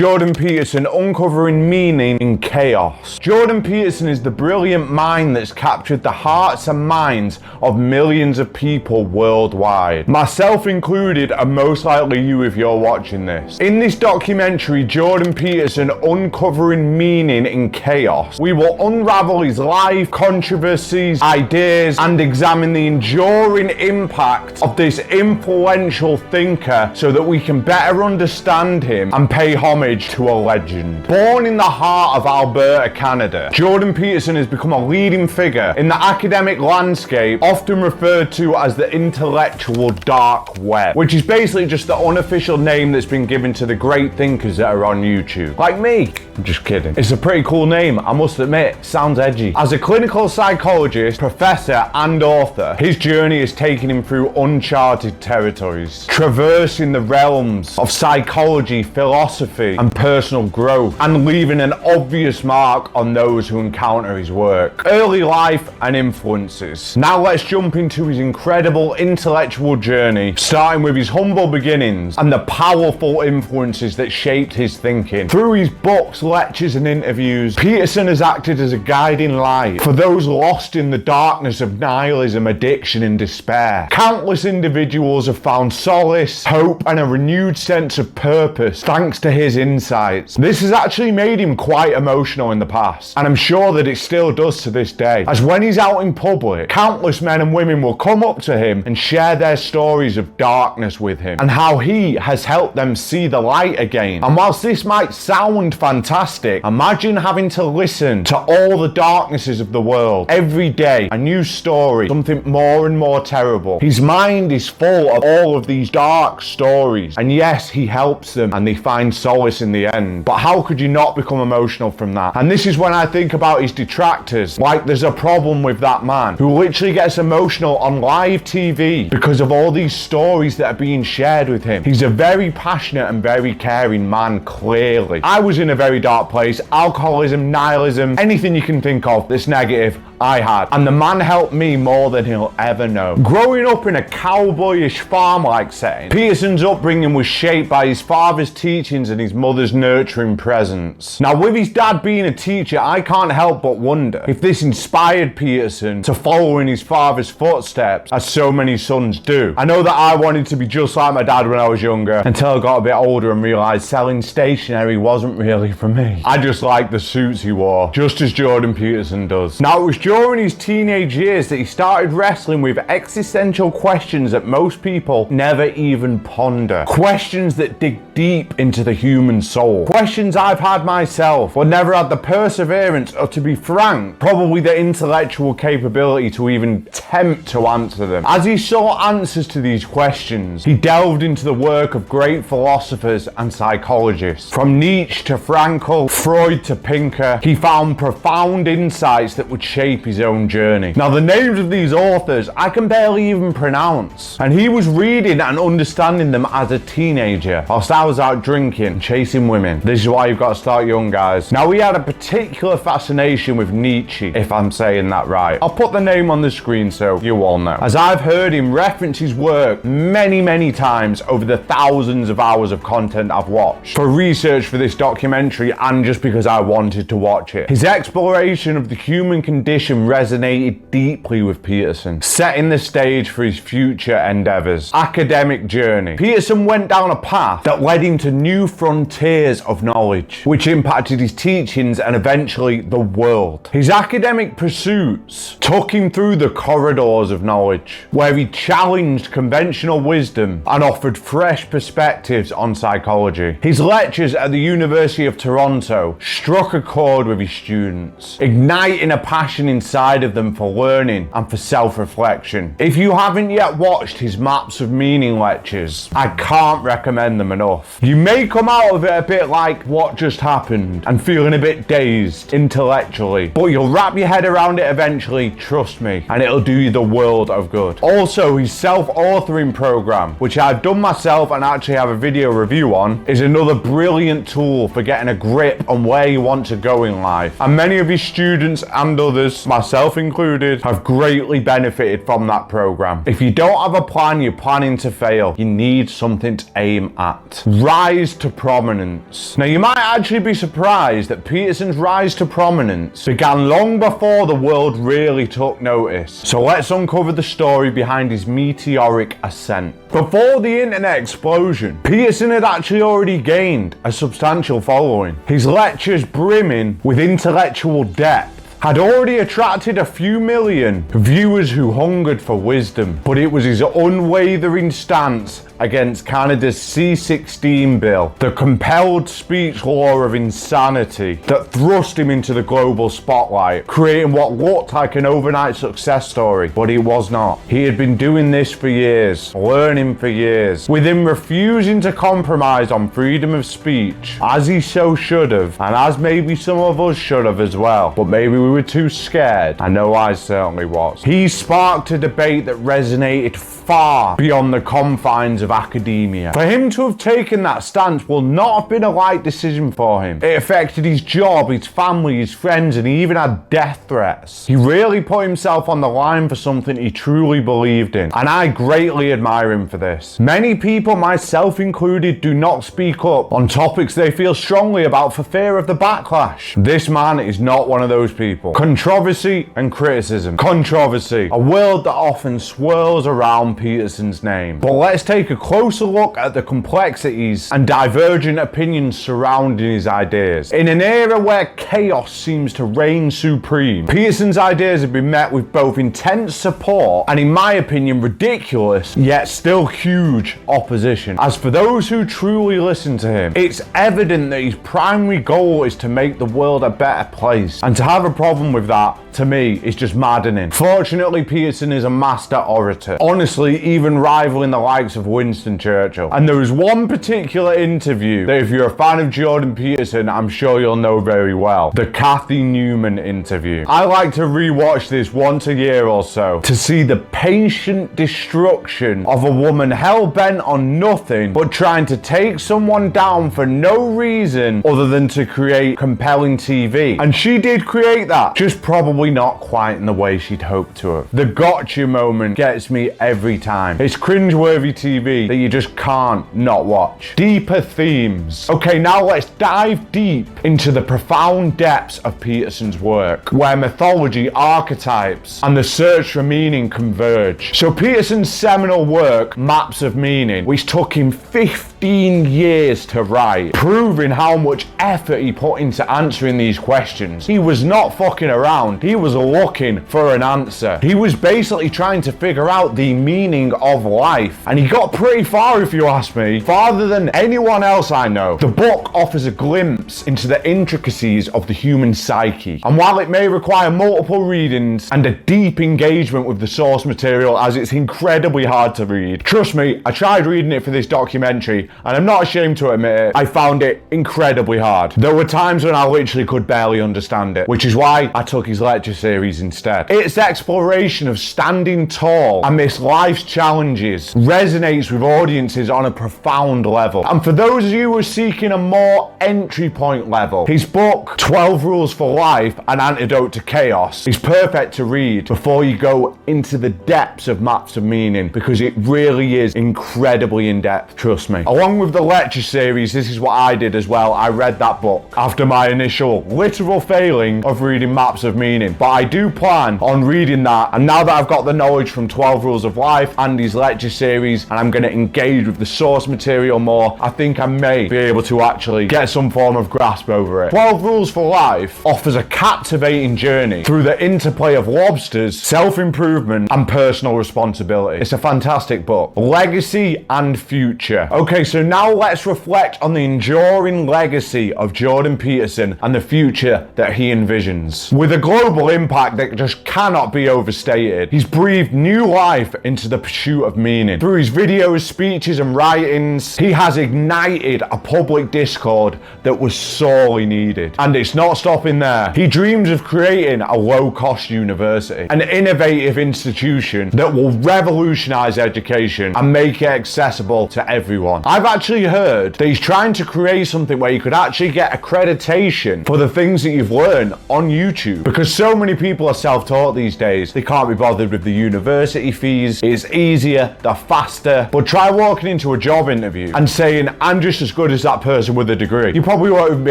Jordan Peterson, uncovering meaning in chaos. Jordan Peterson is the brilliant mind that's captured the hearts and minds of millions of people worldwide, myself included, and most likely you if you're watching this. In this documentary, Jordan Peterson, uncovering meaning in chaos, we will unravel his life, controversies, ideas, and examine the enduring impact of this influential thinker so that we can better understand him and pay homage to a legend. Born in the heart of Alberta, Canada, Jordan Peterson has become a leading figure in the academic landscape, often referred to as the intellectual dark web, which is basically just the unofficial name that's been given to the great thinkers that are on YouTube. Like me. I'm just kidding. It's a pretty cool name, I must admit. Sounds edgy. As a clinical psychologist, professor, and author, his journey has taken him through uncharted territories, traversing the realms of psychology, philosophy, and personal growth, and leaving an obvious mark on those who encounter his work. Early life and influences. Now let's jump into his incredible intellectual journey, starting with his humble beginnings and the powerful influences that shaped his thinking. Through his books, lectures, and interviews, Peterson has acted as a guiding light for those lost in the darkness of nihilism, addiction, and despair. Countless individuals have found solace, hope, and a renewed sense of purpose thanks to his insights. This has actually made him quite emotional in the past, and I'm sure that it still does to this day, as when he's out in public, countless men and women will come up to him and share their stories of darkness with him and how he has helped them see the light again. And whilst this might sound fantastic, imagine having to listen to all the darknesses of the world every day, a new story, something more and more terrible. His mind is full of all of these dark stories, and yes, he helps them and they find solace in the end. But how could you not become emotional from that? And this is when I think about his detractors, like there's a problem with that man who literally gets emotional on live TV because of all these stories that are being shared with him. He's a very passionate and very caring man, clearly. I was in a very dark place, alcoholism, nihilism, anything you can think of that's negative, I had. And the man helped me more than he'll ever know. Growing up in a cowboyish farm-like setting, Peterson's upbringing was shaped by his father's teachings and his mother's nurturing presence. Now, with his dad being a teacher, I can't help but wonder if this inspired Peterson to follow in his father's footsteps, as so many sons do. I know that I wanted to be just like my dad when I was younger, until I got a bit older and realised selling stationery wasn't really for me. I just liked the suits he wore, just as Jordan Peterson does. Now, it was during his teenage years that he started wrestling with existential questions that most people never even ponder. Questions that dig deep into the human soul. Questions I've had myself, but never had the perseverance, or to be frank, probably the intellectual capability to even attempt to answer them. As he sought answers to these questions, he delved into the work of great philosophers and psychologists. From Nietzsche to Frankl, Freud to Pinker, he found profound insights that would shape his own journey. Now, the names of these authors I can barely even pronounce, and he was reading and understanding them as a teenager whilst I was out drinking and chasing women. This is why you've got to start young, guys. Now, he had a particular fascination with Nietzsche, if I'm saying that right. I'll put the name on the screen so you all know, as I've heard him reference his work many times over the thousands of hours of content I've watched for research for this documentary, and just because I wanted to watch it. His exploration of the human condition resonated deeply with Peterson, setting the stage for his future endeavors. Academic journey. Peterson went down a path that led him to new frontiers of knowledge, which impacted his teachings and eventually the world. His academic pursuits took him through the corridors of knowledge, where he challenged conventional wisdom and offered fresh perspectives on psychology. His lectures at the University of Toronto struck a chord with his students, igniting a passion inside of them for learning and for self-reflection. If you haven't yet watched his Maps of Meaning lectures, I can't recommend them enough. You may come out of it a bit like, what just happened, and feeling a bit dazed intellectually, but you'll wrap your head around it eventually, trust me, and it'll do you the world of good. Also, his self-authoring program, which I've done myself and actually have a video review on, is another brilliant tool for getting a grip on where you want to go in life. And many of his students and others us, myself included, have greatly benefited from that program. If you don't have a plan, you're planning to fail. You need something to aim at. Rise to prominence. Now, you might actually be surprised that Peterson's rise to prominence began long before the world really took notice. So let's uncover the story behind his meteoric ascent. Before the internet explosion, Peterson had actually already gained a substantial following. His lectures, brimming with intellectual depth, had already attracted a few million viewers who hungered for wisdom, but it was his unwavering stance against Canada's C-16 bill, the compelled speech law of insanity, that thrust him into the global spotlight, creating what looked like an overnight success story, but it was not. He had been doing this for years, learning for years, with him refusing to compromise on freedom of speech, as he so should have, and as maybe some of us should have as well, but maybe we were too scared. I know I certainly was. He sparked a debate that resonated far beyond the confines of academia. For him to have taken that stance will not have been a light decision for him. It affected his job, his family, his friends, and he even had death threats. He really put himself on the line for something he truly believed in, and I greatly admire him for this. Many people, myself included, do not speak up on topics they feel strongly about for fear of the backlash. This man is not one of those people. Controversy and criticism. Controversy, a word that often swirls around Peterson's name. But let's take a closer look at the complexities and divergent opinions surrounding his ideas. In an era where chaos seems to reign supreme, Peterson's ideas have been met with both intense support and, in my opinion, ridiculous yet still huge opposition. As for those who truly listen to him, it's evident that his primary goal is to make the world a better place, and to have a problem with that, to me, is just maddening. Fortunately, Peterson is a master orator, honestly even rivaling the likes of Winston Churchill. And there is one particular interview that, if you're a fan of Jordan Peterson, I'm sure you'll know very well. The Kathy Newman interview. I like to rewatch this once a year or so to see the patient destruction of a woman hell-bent on nothing but trying to take someone down for no reason other than to create compelling TV. And she did create that, just probably not quite in the way she'd hoped to have. The gotcha moment gets me every time. It's cringeworthy TV that you just can't not watch. Deeper themes. Okay, now let's dive deep into the profound depths of Peterson's work, where mythology, archetypes, and the search for meaning converge. So Peterson's seminal work, Maps of Meaning, which took him 15 years to write, proving how much effort he put into answering these questions. He was not fucking around. He was looking for an answer. He was basically trying to figure out the meaning of life, and he got pretty far, if you ask me, farther than anyone else I know. The book offers a glimpse into the intricacies of the human psyche, and while it may require multiple readings and a deep engagement with the source material, as it's incredibly hard to read, trust me, I tried reading it for this documentary, and I'm not ashamed to admit it, I found it incredibly hard. There were times when I literally could barely understand it, which is why I took his lecture series instead. Its exploration of standing tall amidst life's challenges resonates with audiences on a profound level. And for those of you who are seeking a more entry point level, his book 12 Rules for Life, An Antidote to Chaos, is perfect to read before you go into the depths of Maps of Meaning, because it really is incredibly in-depth, trust me. Along with the lecture series, this is what I did as well. I read that book after my initial literal failing of reading Maps of Meaning, but I do plan on reading that, and now that I've got the knowledge from 12 Rules of Life and his lecture series, and I'm going to engage with the source material more, I think I may be able to actually get some form of grasp over it. 12 Rules for Life offers a captivating journey through the interplay of lobsters, self-improvement, and personal responsibility. It's a fantastic book. Legacy and future. Okay, so now let's reflect on the enduring legacy of Jordan Peterson and the future that he envisions. With a global impact that just cannot be overstated, he's breathed new life into the pursuit of meaning. Through his videos, speeches, and writings, he has ignited a public discord that was sorely needed. And it's not stopping there. He dreams of creating a low-cost university, an innovative institution that will revolutionize education and make it accessible to everyone. I I've actually heard that he's trying to create something where you could actually get accreditation for the things that you've learned on YouTube, because so many people are self-taught these days. They can't be bothered with the university fees. It's easier, they're faster. But try walking into a job interview and saying, I'm just as good as that person with a degree. You probably won't even be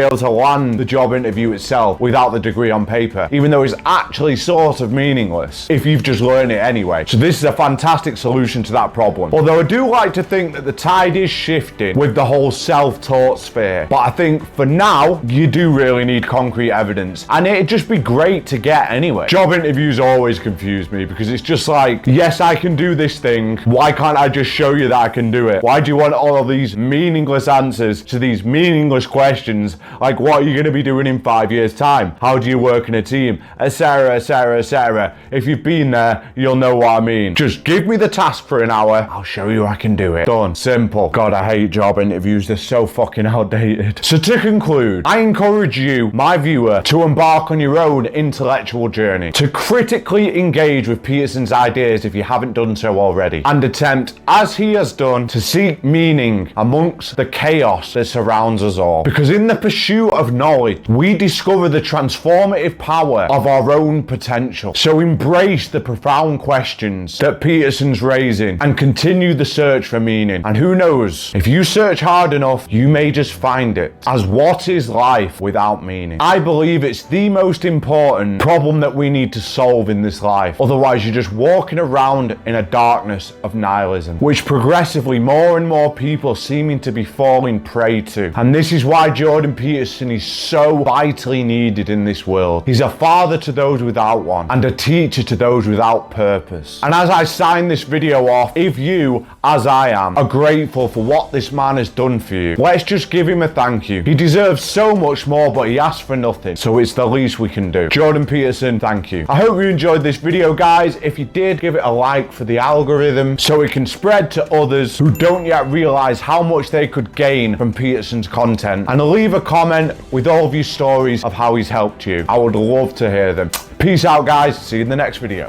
able to land the job interview itself without the degree on paper, even though it's actually sort of meaningless if you've just learned it anyway. So this is a fantastic solution to that problem. Although I do like to think that the tide is shifting with the whole self-taught sphere. But I think for now, you do really need concrete evidence. And it'd just be great to get anyway. Job interviews always confuse me because it's just like, yes, I can do this thing. Why can't I just show you that I can do it? Why do you want all of these meaningless answers to these meaningless questions? Like, what are you going to be doing in 5 years' time? How do you work in a team? Etc, etc, etc. If you've been there, you'll know what I mean. Just give me the task for an hour. I'll show you I can do it. Done. Simple. God, I hate job interviews. They're so fucking outdated. So to conclude, I encourage you, my viewer, to embark on your own intellectual journey, to critically engage with Peterson's ideas if you haven't done so already, and attempt, as he has done, to seek meaning amongst the chaos that surrounds us all. Because in the pursuit of knowledge, we discover the transformative power of our own potential. So embrace the profound questions that Peterson's raising and continue the search for meaning. And who knows, if you search hard enough, you may just find it. As what is life without meaning? I believe it's the most important problem that we need to solve in this life. Otherwise, you're just walking around in a darkness of nihilism, which progressively more and more people seeming to be falling prey to. And this is why Jordan Peterson is so vitally needed in this world. He's a father to those without one and a teacher to those without purpose. And as I sign this video off, if you, as I am, are grateful for what this man has done for you, let's just give him a thank you. He deserves so much more, but he asked for nothing, so it's the least we can do. Jordan Peterson, thank you. I hope you enjoyed this video, guys. If you did, give it a like for the algorithm so it can spread to others who don't yet realize how much they could gain from Peterson's content, and leave a comment with all of your stories of how he's helped you. I would love to hear them. Peace out, guys. See you in the next video.